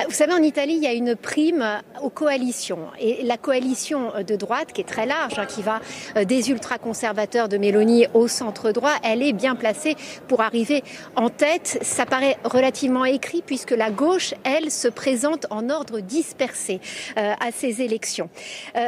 Vous savez, en Italie, il y a une prime aux coalitions. Et la coalition de droite, qui est très large, qui va des ultra-conservateurs de Meloni au centre-droit, elle est bien placée pour arriver en tête. Ça paraît relativement écrit puisque la gauche, elle, se présente en ordre dispersé à ces élections.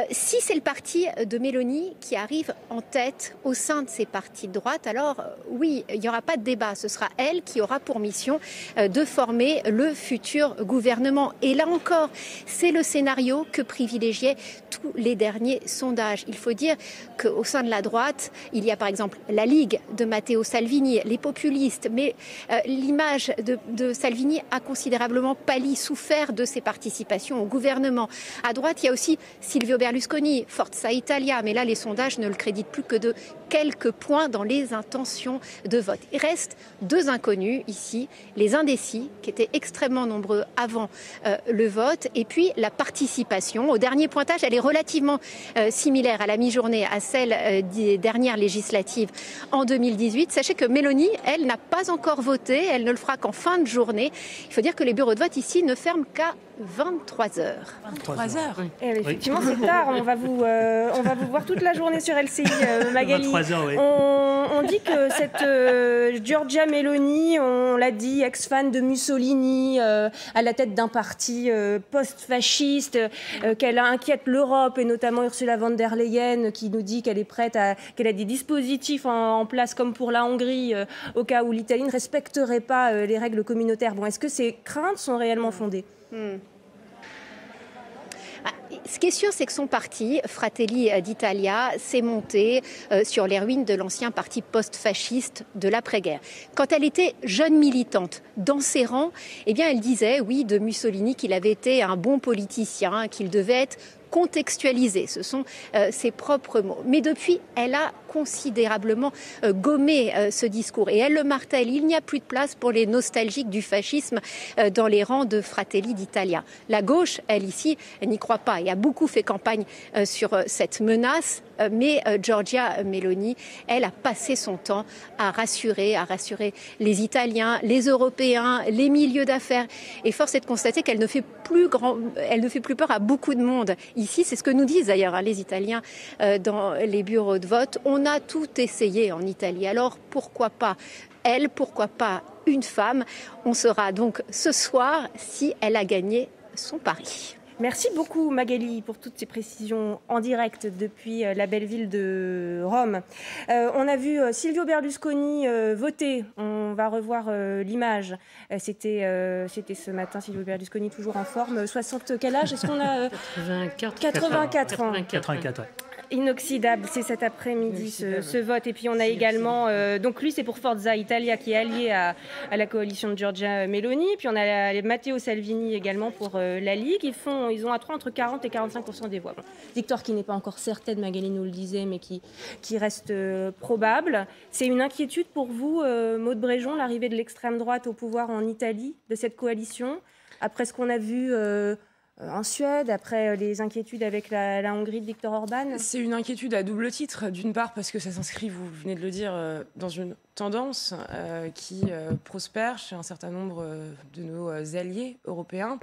Si c'est le parti de Meloni qui arrive en tête au sein de ces partis de droite, alors oui, il n'y aura pas de débat. Ce sera elle qui aura pour mission de former le futur gouvernement. Et là encore, c'est le scénario que privilégiaient tous les derniers sondages. Il faut dire qu'au sein de la droite, il y a par exemple la Ligue de Matteo Salvini, les populistes, mais l'image de Salvini a considérablement pâli, souffert de ses participations au gouvernement. À droite, il y a aussi Silvio Berlusconi, Forza Italia, mais là les sondages ne le créditent plus que de quelques points dans les intentions de vote. Il reste deux inconnus ici, les indécis, qui étaient extrêmement nombreux avant le vote, et puis la participation. Au dernier pointage, elle est relativement similaire à la mi-journée à celle des dernières législatives en 2018. Sachez que Meloni, elle, n'a pas encore voté, elle ne le fera qu'en fin de journée. Il faut dire que les bureaux de vote ici ne ferment qu'à 23 heures. 23 heures. Oui. Effectivement, oui. C'est tard. On va vous voir toute la journée sur LCI, Magali. 23 heures, oui. On dit que cette Giorgia Meloni, on l'a dit, ex-fan de Mussolini, à la tête d'un parti post-fasciste, qu'elle inquiète l'Europe et notamment Ursula von der Leyen, qui nous dit qu'elle est prête qu'elle a des dispositifs en place comme pour la Hongrie, au cas où l'Italie ne respecterait pas les règles communautaires. Bon, est-ce que ces craintes sont réellement fondées ? Ce qui est sûr, c'est que son parti, Fratelli d'Italia, s'est monté sur les ruines de l'ancien parti post-fasciste de l'après-guerre. Quand elle était jeune militante dans ses rangs, eh bien, elle disait, oui, de Mussolini qu'il avait été un bon politicien, qu'il devait être contextualisé. Ce sont ses propres mots. Mais depuis, elle a considérablement gommé ce discours. Et elle le martèle, il n'y a plus de place pour les nostalgiques du fascisme dans les rangs de Fratelli d'Italia. La gauche, elle ici, elle n'y croit pas et a beaucoup fait campagne sur cette menace. Mais Giorgia Meloni, elle a passé son temps à rassurer les Italiens, les Européens, les milieux d'affaires. Et force est de constater qu'elle ne fait plus peur à beaucoup de monde. Ici, c'est ce que nous disent d'ailleurs les Italiens dans les bureaux de vote. On a tout essayé en Italie. Alors pourquoi pas elle, pourquoi pas une femme? On saura donc ce soir si elle a gagné son pari. Merci beaucoup Magali pour toutes ces précisions en direct depuis la belle ville de Rome. On a vu Silvio Berlusconi voter. On va revoir l'image. C'était ce matin, Silvio Berlusconi toujours en forme. 60, quel âge est-ce qu'on a 84 ans. 84, ouais. Inoxydable, c'est cet après-midi ce vote. Et puis on a également, donc lui c'est pour Forza Italia qui est allié à la coalition de Giorgia Meloni. Puis on a Matteo Salvini également pour la Ligue. Ils ont à 3 entre 40 et 45% des voix. Bon, victoire qui n'est pas encore certaine, Magali nous le disait, mais qui reste probable. C'est une inquiétude pour vous, Maud Bréjon, l'arrivée de l'extrême droite au pouvoir en Italie, de cette coalition, après ce qu'on a vu en Suède, après les inquiétudes avec la Hongrie de Viktor Orban? C'est une inquiétude à double titre. D'une part, parce que ça s'inscrit, vous venez de le dire, dans une tendance qui prospère chez un certain nombre de nos alliés européens.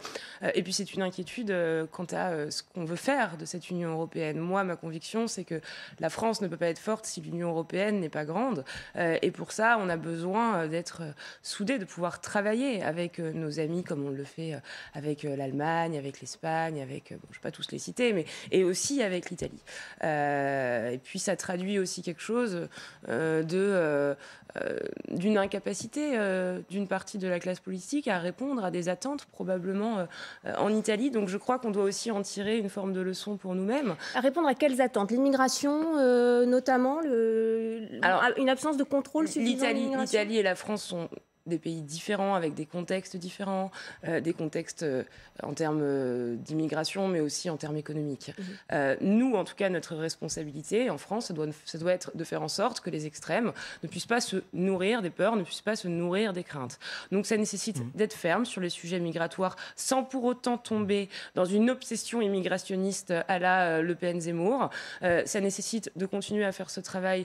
Et puis, c'est une inquiétude quant à ce qu'on veut faire de cette Union européenne. Moi, ma conviction, c'est que la France ne peut pas être forte si l'Union européenne n'est pas grande. Et pour ça, on a besoin d'être soudés, de pouvoir travailler avec nos amis, comme on le fait avec l'Allemagne, avec l'Espagne, avec, bon, je ne vais pas tous les citer, mais et aussi avec l'Italie. Et puis ça traduit aussi quelque chose d'une incapacité d'une partie de la classe politique à répondre à des attentes probablement en Italie. Donc je crois qu'on doit aussi en tirer une forme de leçon pour nous-mêmes. À répondre à quelles attentes? L'immigration notamment, une absence de contrôle suffisant? L'Italie et la France sont des pays différents, avec des contextes différents, des contextes en termes d'immigration, mais aussi en termes économiques. Nous, en tout cas, notre responsabilité en France, ça doit être de faire en sorte que les extrêmes ne puissent pas se nourrir des peurs, ne puissent pas se nourrir des craintes. Donc ça nécessite d'être ferme sur les sujets migratoires, sans pour autant tomber dans une obsession immigrationniste à la Le Pen Zemmour. Ça nécessite de continuer à faire ce travail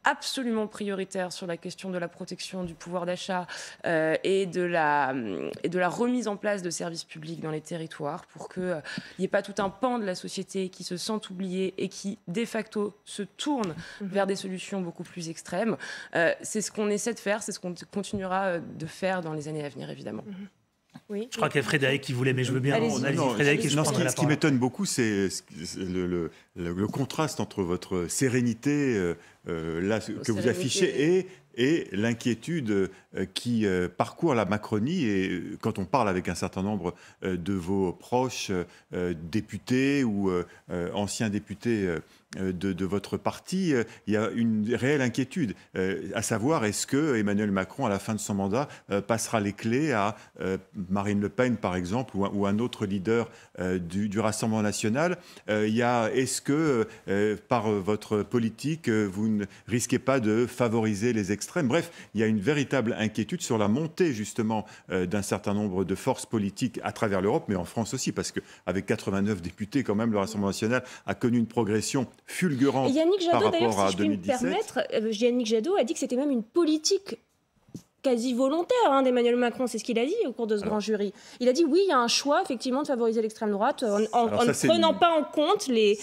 absolument prioritaire sur la question de la protection du pouvoir d'achat et de la remise en place de services publics dans les territoires pour qu'il n'y ait pas tout un pan de la société qui se sente oublié et qui, de facto, se tourne vers des solutions beaucoup plus extrêmes. C'est ce qu'on essaie de faire, c'est ce qu'on continuera de faire dans les années à venir, évidemment. Oui. Je crois qu'il y a Frédéric qui voulait, mais je veux bien. Frédéric, ce qui m'étonne beaucoup, c'est le contraste entre votre sérénité que vous affichez et l'inquiétude qui parcourt la Macronie. Et quand on parle avec un certain nombre de vos proches députés ou anciens députés de votre parti, il y a une réelle inquiétude, à savoir est-ce que Emmanuel Macron, à la fin de son mandat, passera les clés à Marine Le Pen, par exemple, ou un autre leader du Rassemblement national. Est-ce que, par votre politique, vous ne risquez pas de favoriser les extrêmes? Bref, il y a une véritable inquiétude sur la montée, justement, d'un certain nombre de forces politiques à travers l'Europe, mais en France aussi, parce qu'avec 89 députés, quand même, le Rassemblement national a connu une progression fulgurante par rapport à 2017. Yannick Jadot, d'ailleurs, si je puis me permettre, Yannick Jadot a dit que c'était même une politique quasi volontaire d'Emmanuel Macron, c'est ce qu'il a dit au cours de ce grand jury. Il a dit oui, il y a un choix effectivement de favoriser l'extrême droite en ne prenant pas en compte les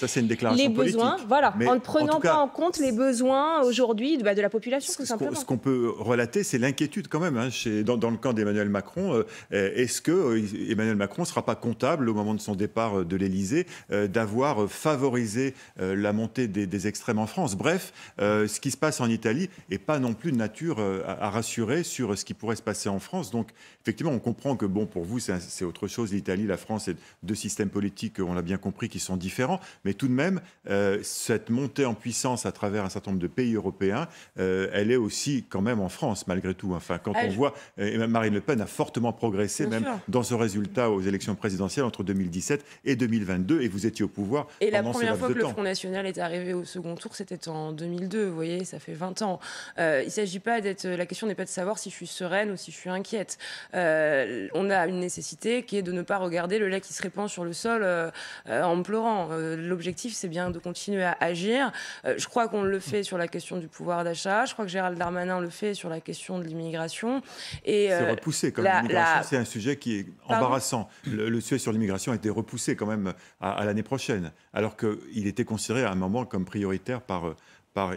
besoins. Voilà, en ne prenant pas en compte les besoins aujourd'hui de la population, tout simplement. Ce qu'on peut relater, c'est l'inquiétude quand même dans le camp d'Emmanuel Macron. Est-ce que Emmanuel Macron ne sera pas comptable au moment de son départ de l'Élysée d'avoir favorisé la montée des extrêmes en France? Bref, ce qui se passe en Italie n'est pas non plus de nature à rassurer sur ce qui pourrait se passer en France. Donc, effectivement, on comprend que, bon, pour vous, c'est autre chose. L'Italie, la France, c'est deux systèmes politiques, on l'a bien compris, qui sont différents. Mais tout de même, cette montée en puissance à travers un certain nombre de pays européens, elle est aussi quand même en France, malgré tout. Enfin, quand on voit, Marine Le Pen a fortement progressé, même dans ce résultat aux élections présidentielles entre 2017 et 2022, et vous étiez au pouvoir et pendant la première fois que le temps. Front National est arrivé au second tour, c'était en 2002. Vous voyez, ça fait 20 ans. Il s'agit pas la question n'est pas de savoir si je suis sereine ou si je suis inquiète. On a une nécessité qui est de ne pas regarder le lait qui se répand sur le sol en pleurant. L'objectif, c'est bien de continuer à agir. Je crois qu'on le fait sur la question du pouvoir d'achat. Je crois que Gérald Darmanin le fait sur la question de l'immigration. C'est repoussé quand même. L'immigration, c'est un sujet qui est embarrassant. Le sujet sur l'immigration a été repoussé quand même à l'année prochaine, alors qu'il était considéré à un moment comme prioritaire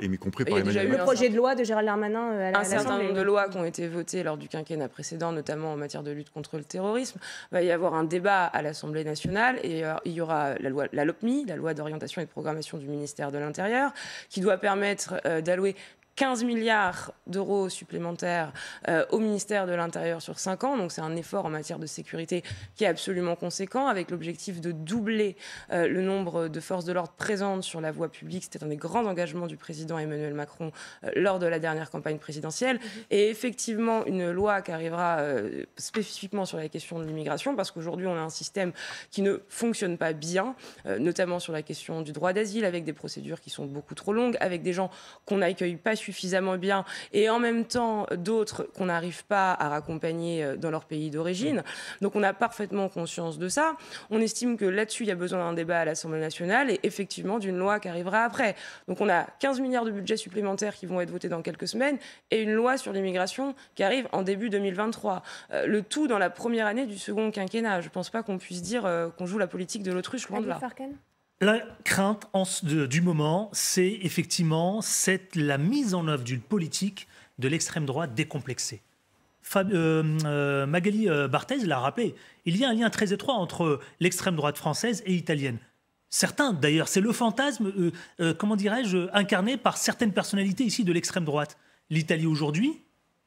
y compris par Emmanuel Macron. Le projet de loi de Gérald Darmanin à l'Assemblée. Un certain nombre de lois qui ont été votées lors du quinquennat précédent, notamment en matière de lutte contre le terrorisme. Il va y avoir un débat à l'Assemblée nationale et il y aura la LOPMI, la loi d'orientation et de programmation du ministère de l'Intérieur, qui doit permettre d'allouer 15 milliards d'euros supplémentaires au ministère de l'Intérieur sur 5 ans. Donc c'est un effort en matière de sécurité qui est absolument conséquent, avec l'objectif de doubler le nombre de forces de l'ordre présentes sur la voie publique. C'était un des grands engagements du président Emmanuel Macron lors de la dernière campagne présidentielle. Et effectivement, une loi qui arrivera spécifiquement sur la question de l'immigration, parce qu'aujourd'hui, on a un système qui ne fonctionne pas bien, notamment sur la question du droit d'asile, avec des procédures qui sont beaucoup trop longues, avec des gens qu'on n'accueille pas suffisamment bien, et en même temps d'autres qu'on n'arrive pas à raccompagner dans leur pays d'origine. Donc on a parfaitement conscience de ça. On estime que là-dessus, il y a besoin d'un débat à l'Assemblée nationale et effectivement d'une loi qui arrivera après. Donc on a 15 milliards de budget supplémentaires qui vont être votés dans quelques semaines et une loi sur l'immigration qui arrive en début 2023. Le tout dans la première année du second quinquennat. Je ne pense pas qu'on puisse dire qu'on joue la politique de l'autruche, loin de là. La crainte du moment, c'est effectivement la mise en œuvre d'une politique de l'extrême droite décomplexée. Magali Barthez l'a rappelé, il y a un lien très étroit entre l'extrême droite française et italienne. Certains, d'ailleurs, c'est le fantasme, incarné par certaines personnalités ici de l'extrême droite. L'Italie aujourd'hui,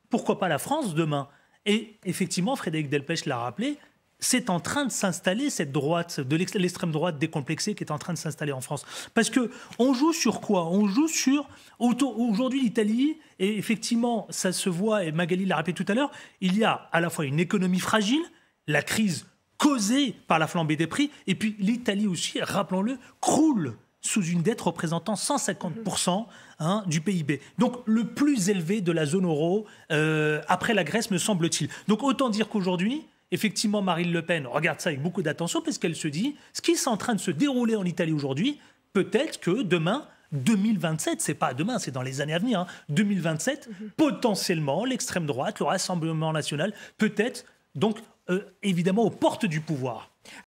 pourquoi pas la France demain? Et effectivement, Frédéric Delpech l'a rappelé, c'est en train de s'installer, cette droite, de l'extrême droite décomplexée qui est en train de s'installer en France. Parce qu'on joue sur quoi? On joue sur... Aujourd'hui, l'Italie, et effectivement, ça se voit, et Magali l'a rappelé tout à l'heure, il y a à la fois une économie fragile, la crise causée par la flambée des prix, et puis l'Italie aussi, rappelons-le, croule sous une dette représentant 150% du PIB. Donc le plus élevé de la zone euro, après la Grèce, me semble-t-il. Donc autant dire qu'aujourd'hui... Effectivement, Marine Le Pen regarde ça avec beaucoup d'attention parce qu'elle se dit, ce qui est en train de se dérouler en Italie aujourd'hui, peut-être que demain, 2027, c'est pas demain, c'est dans les années à venir, 2027, potentiellement, l'extrême droite, le Rassemblement national, peut-être, donc évidemment aux portes du pouvoir.